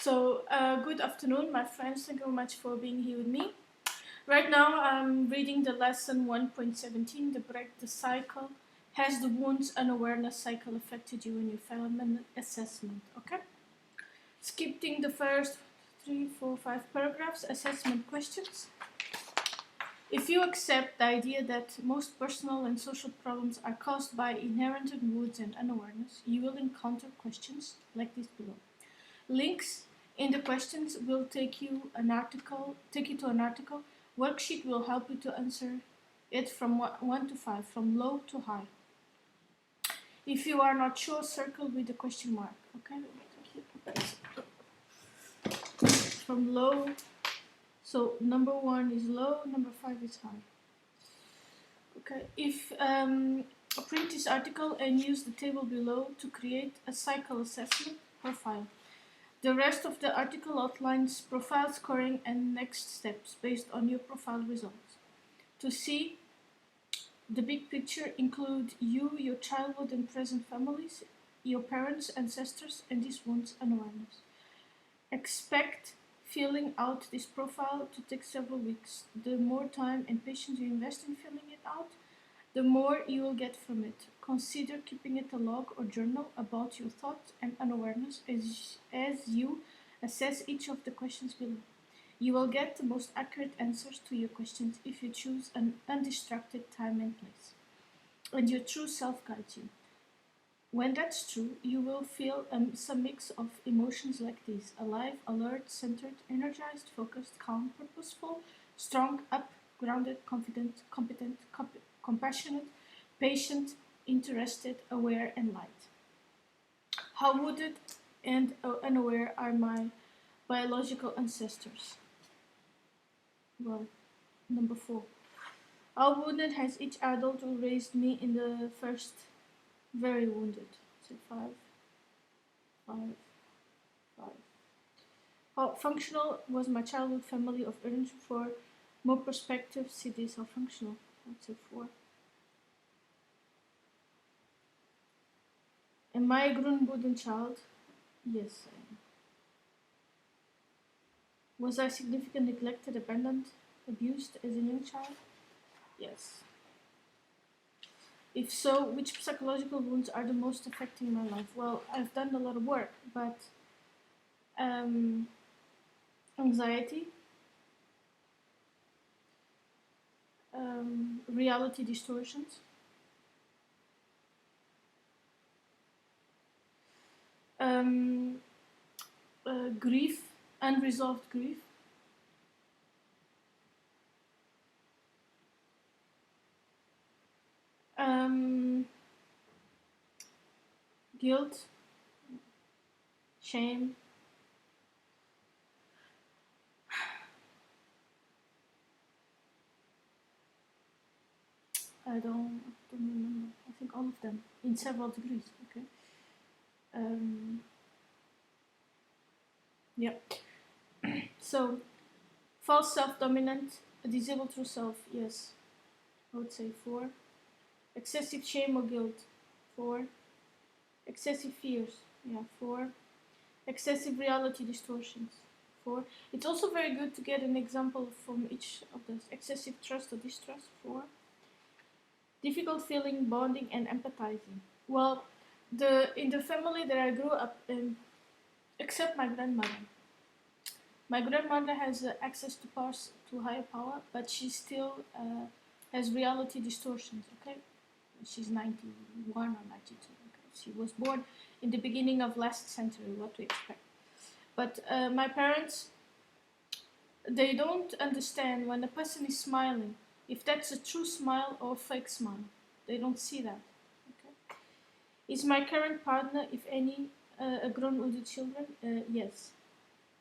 Good afternoon, my friends. Thank you very much for being here with me. Right now, I'm reading the lesson 1.17, The Break the Cycle. Has the wounds and awareness cycle affected you in your family assessment? Okay? Skipping the first 3, 4, 5 paragraphs, assessment questions. If you accept the idea that most personal and social problems are caused by inherent wounds and unawareness, you will encounter questions like this below. Links in the questions will take you to an article. Worksheet will help you to answer it from 1 to 5, from low to high. If you are not sure, circle with the question mark. Okay. From low. So number 1 is low, number 5 is high. Okay. If print this article and use the table below to create a cycle assessment profile. The rest of the article outlines profile scoring and next steps based on your profile results. To see the big picture, include you, your childhood and present families, your parents, ancestors, and these wounds and awareness. Expect filling out this profile to take several weeks. The more time and patience you invest in filling it out, the more you will get from it. Consider keeping it a log or journal about your thoughts and unawareness as you assess each of the questions below. You will get the most accurate answers to your questions if you choose an undistracted time and place, and your true self guides you. When that's true, you will feel some mix of emotions like these: alive, alert, centered, energized, focused, calm, purposeful, strong, up, grounded, confident, competent, compassionate, patient, interested, aware, and light. How wounded and unaware are my biological ancestors? Well, number 4. How wounded has each adult who raised me in the first? Very wounded. So 5, 5, 5. How functional was my childhood family of urging for more perspective? See this, how functional. I'd say 4. Am I a grown child? Yes, I am. Was I significantly neglected, abandoned, abused as a young child? Yes. If so, which psychological wounds are the most affecting my life? Well, I've done a lot of work, but anxiety, reality distortions, grief, unresolved grief, guilt, shame, I don't remember. I think all of them in several degrees. Okay. Yep. So, false self-dominant, a disabled true self. Yes, I would say 4. Excessive shame or guilt. 4. Excessive fears. Yeah, 4. Excessive reality distortions. 4. It's also very good to get an example from each of those. Excessive trust or distrust. 4. Difficult feeling, bonding, and empathizing. Well, in the family that I grew up in, except my grandmother. My grandmother has access to powers, to higher power, but she still has reality distortions. Okay, she's 91 or 92. Okay, she was born in the beginning of last century. What to expect? But my parents, they don't understand when a person is smiling, if that's a true smile or a fake smile. They don't see that. Okay. Is my current partner, if any, a grown with children? Yes.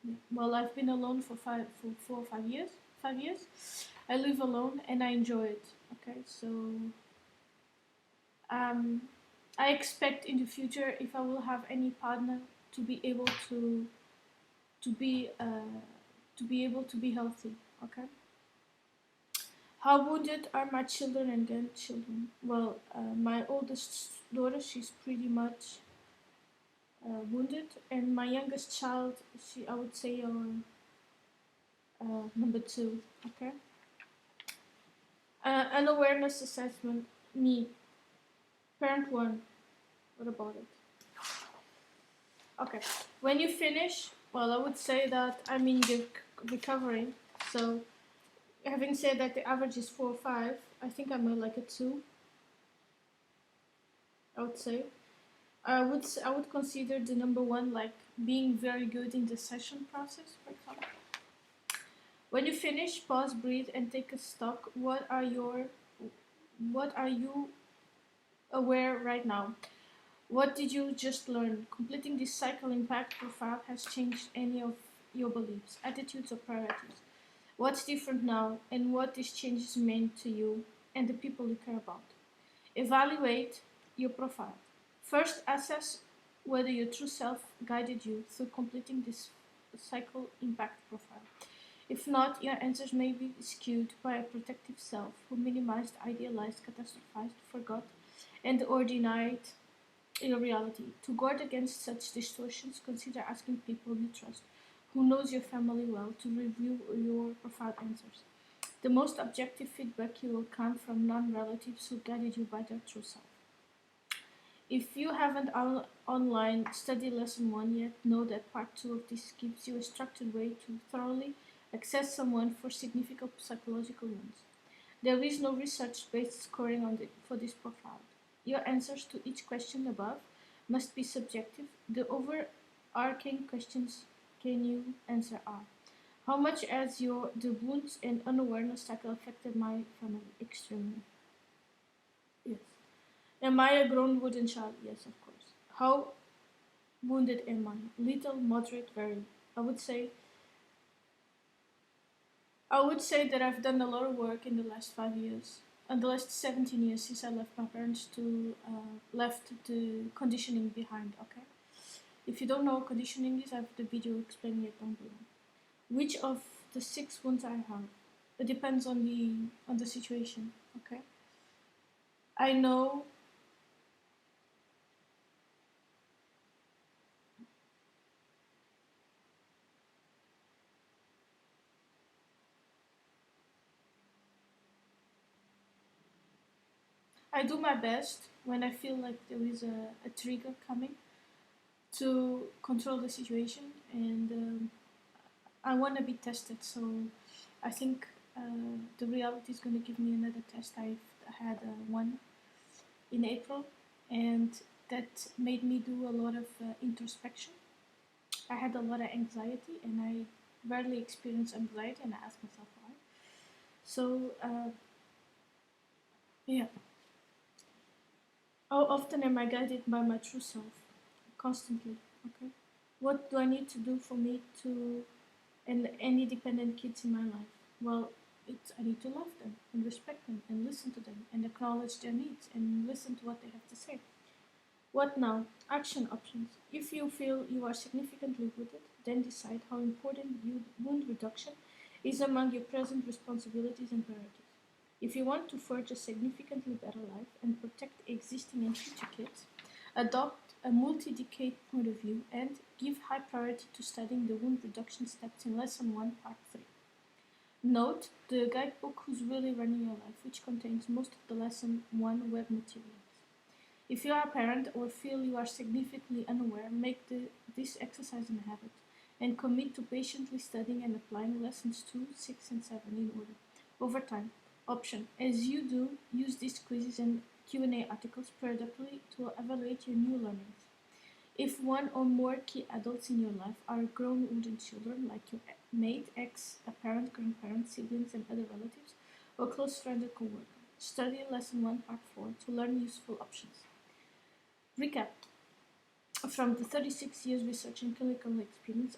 Yeah. Well, I've been alone for 4 or 5 years. 5 years. I live alone and I enjoy it. Okay, so I expect in the future, if I will have any partner, to be able to be able to be healthy. Okay. How wounded are my children and grandchildren? Well, my oldest daughter, she's pretty much wounded, and my youngest child, I would say, number 2. Okay. Unawareness assessment. Me, parent 1. What about it? Okay. When you finish, well, I would say that I'm in the recovery. So, having said that the average is 4 or 5, I think I'm like a 2. I would say. I would consider the number 1 like being very good in the session process, for example. When you finish, pause, breathe, and take a stock. What are you aware right now? What did you just learn? Completing this cycle impact profile has changed any of your beliefs, attitudes, or priorities. What's different now, and what these changes mean to you and the people you care about? Evaluate your profile. First, assess whether your true self guided you through completing this cycle impact profile. If not, your answers may be skewed by a protective self who minimized, idealized, catastrophized, forgot, and or denied your reality. To guard against such distortions, consider asking people you trust, who knows your family well, to review your profile answers. The most objective feedback you will come from non-relatives who guided you by their true self. If you haven't online studied lesson 1 yet, know that part 2 of this gives you a structured way to thoroughly assess someone for significant psychological wounds. There is no research-based scoring for this profile. Your answers to each question above must be subjective. The overarching questions can you answer are: how much has the wounds and unawareness cycle affected my family? Extremely. Yes. Am I a grown wooden child? Yes, of course. How wounded am I? Little, moderate, very. I would say that I've done a lot of work in the last 5 years, and the last 17 years since I left my parents to left the conditioning behind. Okay. If you don't know what conditioning is, I have the video explaining it down below. Which of the 6 wounds I have? It depends on the situation. Okay. I know. I do my best when I feel like there is a trigger coming to control the situation, and I want to be tested. So I think the reality is going to give me another test. I had one in April, and that made me do a lot of introspection. I had a lot of anxiety, and I rarely experience anxiety, and I asked myself why. So yeah. How often am I guided by my true self? Constantly. Okay. What do I need to do for me to and any dependent kids in my life? Well, I need to love them and respect them and listen to them and acknowledge their needs and listen to what they have to say. What now? Action options. If you feel you are significantly wounded, then decide how important wound reduction is among your present responsibilities and priorities. If you want to forge a significantly better life and protect existing and future kids, adopt a multi-decade point of view and give high priority to studying the wound reduction steps in Lesson 1, Part 3. Note the guidebook Who's Really Running Your Life, which contains most of the Lesson 1 web materials. If you are a parent or feel you are significantly unaware, make this exercise a habit and commit to patiently studying and applying Lessons 2, 6, and 7 in order, over time. Option. As you do, use these quizzes and Q&A articles periodically to evaluate your new learnings. If one or more key adults in your life are grown wooden children, like your mate, ex, a parent, grandparent, siblings, and other relatives, or close friend or co-worker, study Lesson 1, Part 4 to learn useful options. Recap. From the 36 years research and clinical experience,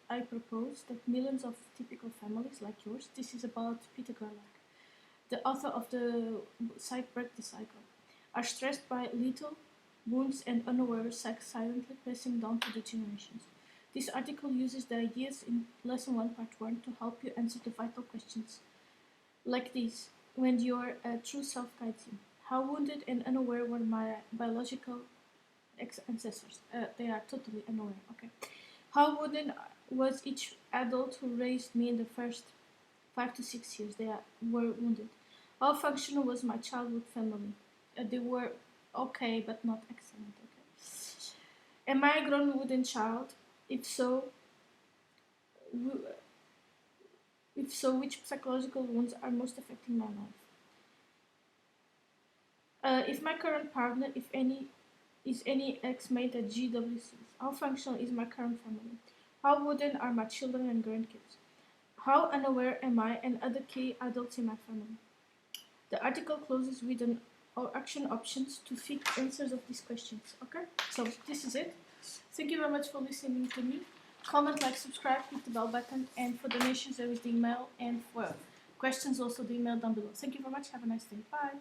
I propose that millions of typical families like yours, this is about Peter Gerlach, the author of the Break the Cycle, are stressed by lethal wounds and unaware sex silently passing down to the generations. This article uses the ideas in Lesson 1, Part 1 to help you answer the vital questions like these when your true self guides you. How wounded and unaware were my biological ancestors? They are totally unaware, okay? How wooden was each adult who raised me in the first 5 to 6 years they were wounded? How functional was my childhood family? They were okay, but not excellent. Okay. Am I a grown wooden child? If so, which psychological wounds are most affecting my life? If my current partner, if any, is any ex-mate at GWCs? How functional is my current family? How wooden are my children and grandkids? How unaware am I and other key adults in my family? The article closes with an action options to fit answers of these questions. Okay, so this is it. Thank you very much for listening to me. Comment, like, subscribe, hit the bell button, and for donations there is the email, and for questions also the email down below. Thank you very much. Have a nice day. Bye.